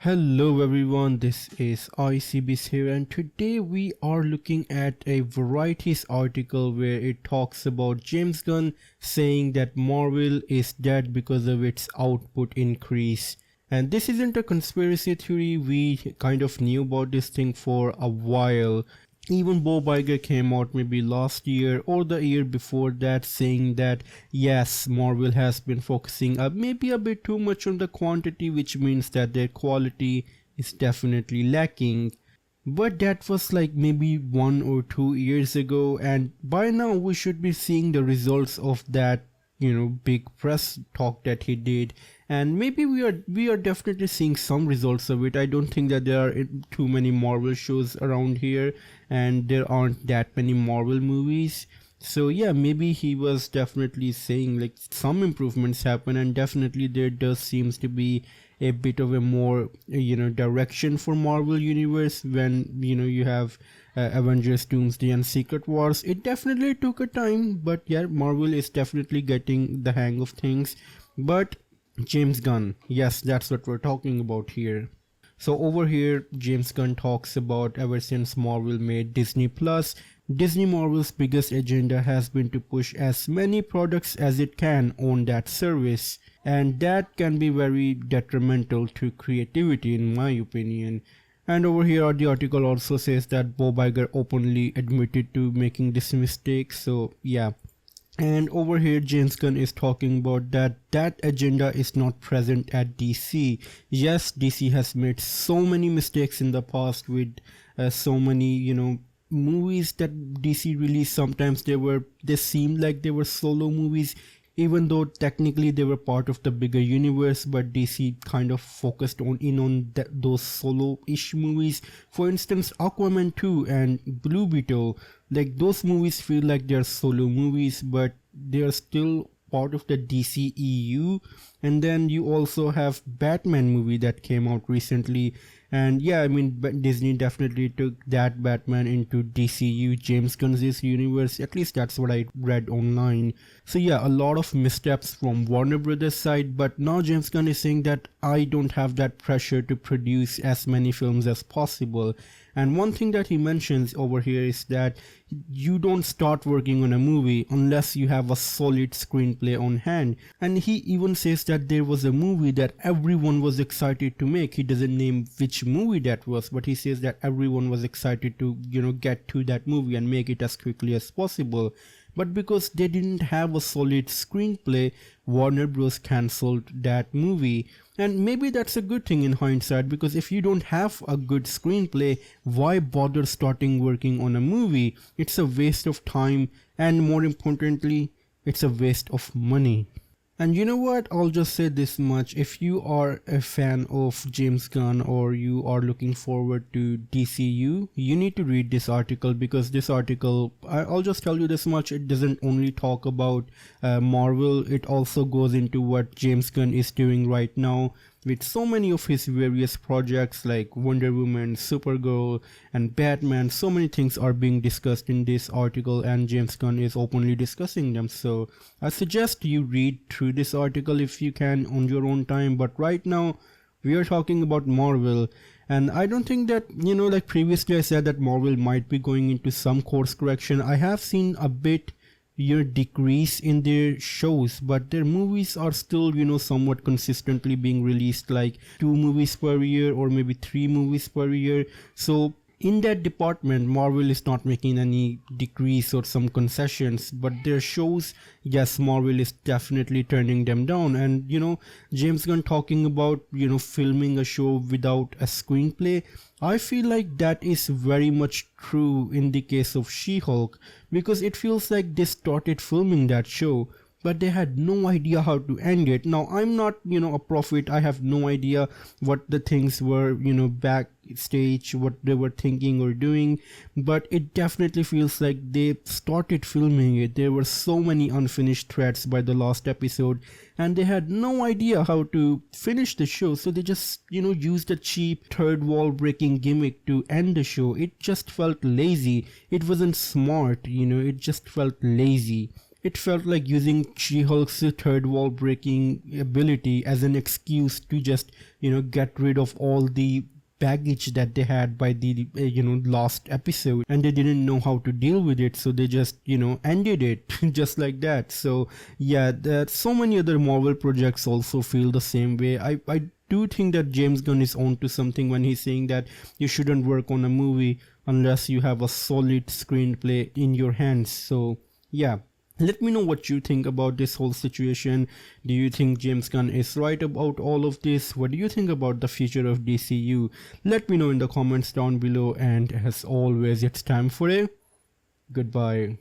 Hello everyone, this is icyabyss here, and today we are looking at a varieties article where it talks about James Gunn saying that Marvel is dead because of its output increase. And this isn't a conspiracy theory, we kind of knew about this thing for a while. Even Bob Iger came out maybe last year or the year before that saying that yes, Marvel has been focusing maybe a bit too much on the quantity, which means that their quality is definitely lacking. But that was like maybe 1 or 2 years ago, and by now we should be seeing the results of that big press talk that he did, and maybe we are definitely seeing some results of it. I don't think that there are too many Marvel shows around here, and there aren't that many Marvel movies. So yeah, maybe he was definitely saying like some improvements happen, and definitely there does seems to be a bit of a more direction for Marvel universe when you have Avengers, Doomsday, and Secret Wars. It definitely took a time, but yeah, Marvel is definitely getting the hang of things. But James Gunn, yes, that's what we're talking about here. So over here, James Gunn talks about ever since Marvel made Disney Plus, Disney Marvel's biggest agenda has been to push as many products as it can on that service, and that can be very detrimental to creativity in my opinion. And over here the article also says that Bob Iger openly admitted to making this mistake, so yeah. And over here James Gunn is talking about that agenda is not present at DC. Yes, DC has made so many mistakes in the past with so many movies that DC released. Sometimes they seemed like they were solo movies, even though technically they were part of the bigger universe, but DC kind of focused on those solo-ish movies. For instance, Aquaman 2 and Blue Beetle, like those movies feel like they're solo movies, but they are still part of the DCEU. And then you also have Batman movie that came out recently, and yeah, I mean Disney definitely took that Batman into DCU, James Gunn's universe. At least that's what I read online. So yeah, a lot of missteps from Warner Brothers side, but now James Gunn is saying that I don't have that pressure to produce as many films as possible. And one thing that he mentions over here is that you don't start working on a movie unless you have a solid screenplay on hand. And he even says that there was a movie that everyone was excited to make. He doesn't name which movie that was, but he says that everyone was excited to get to that movie and make it as quickly as possible. But because they didn't have a solid screenplay, Warner Bros. Cancelled that movie. And maybe that's a good thing in hindsight, because if you don't have a good screenplay, why bother starting working on a movie? It's a waste of time, and more importantly, it's a waste of money. And you know what, I'll just say this much: if you are a fan of James Gunn or you are looking forward to DCU, you need to read this article, because this article, I'll just tell you this much, it doesn't only talk about Marvel, it also goes into what James Gunn is doing right now with so many of his various projects like Wonder Woman, Supergirl, and Batman. So many things are being discussed in this article, and James Gunn is openly discussing them. So I suggest you read through this article if you can on your own time. But right now we are talking about Marvel, and I don't think that, like previously I said that Marvel might be going into some course correction. I have seen a bit decrease in their shows, but their movies are still somewhat consistently being released, like 2 movies per year or maybe 3 movies per year. So in that department, Marvel is not making any decrease or some concessions, but their shows, yes, Marvel is definitely turning them down. And James Gunn talking about filming a show without a screenplay, I feel like that is very much true in the case of She-Hulk, because it feels like they started filming that show, but they had no idea how to end it. Now, I'm not, a prophet. I have no idea what the things were, backstage, what they were thinking or doing, but it definitely feels like they started filming it. There were so many unfinished threads by the last episode, and they had no idea how to finish the show, so they just, used a cheap third wall breaking gimmick to end the show. It just felt lazy. It wasn't smart, it just felt lazy. it felt like using She-Hulk's third wall breaking ability as an excuse to just, get rid of all the baggage that they had by the last episode, and they didn't know how to deal with it, so they just ended it just like that. So yeah, there so many other Marvel projects also feel the same way. I do think that James Gunn is on to something when he's saying that you shouldn't work on a movie unless you have a solid screenplay in your hands. So yeah, let me know what you think about this whole situation. Do you think James Gunn is right about all of this? What do you think about the future of DCU? Let me know in the comments down below, and as always, it's time for a goodbye.